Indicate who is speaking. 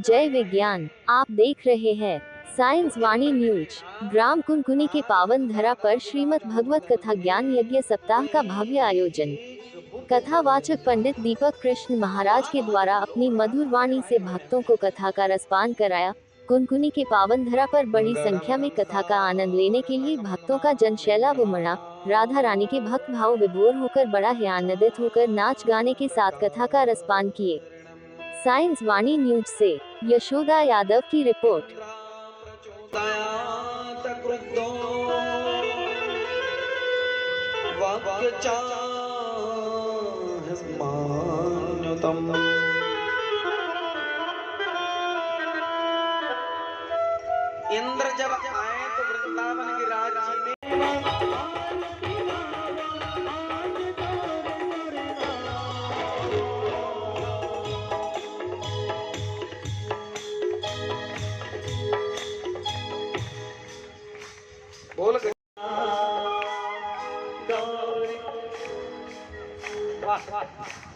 Speaker 1: जय विज्ञान। आप देख रहे हैं साइंस वाणी न्यूज। ग्राम कुनकुनी के पावन धरा पर श्रीमद् भगवत कथा ज्ञान यज्ञ सप्ताह का भव्य आयोजन। कथावाचक पंडित दीपक कृष्ण महाराज के द्वारा अपनी मधुर वाणी से भक्तों को कथा का रसपान कराया। कुनकुनी के पावन धरा पर बड़ी संख्या में कथा का आनंद लेने के लिए भक्तों का जनशैलाब उमड़ा। राधा रानी के भक्त भाव विभोर होकर बड़ा ही आनंदित होकर नाच गाने के साथ कथा का रसपान किए। साइंस वाणी न्यूज से यशोदा यादव की रिपोर्ट।
Speaker 2: इंद्र जब आए तो वृंदावन के राज्य में बोल वाह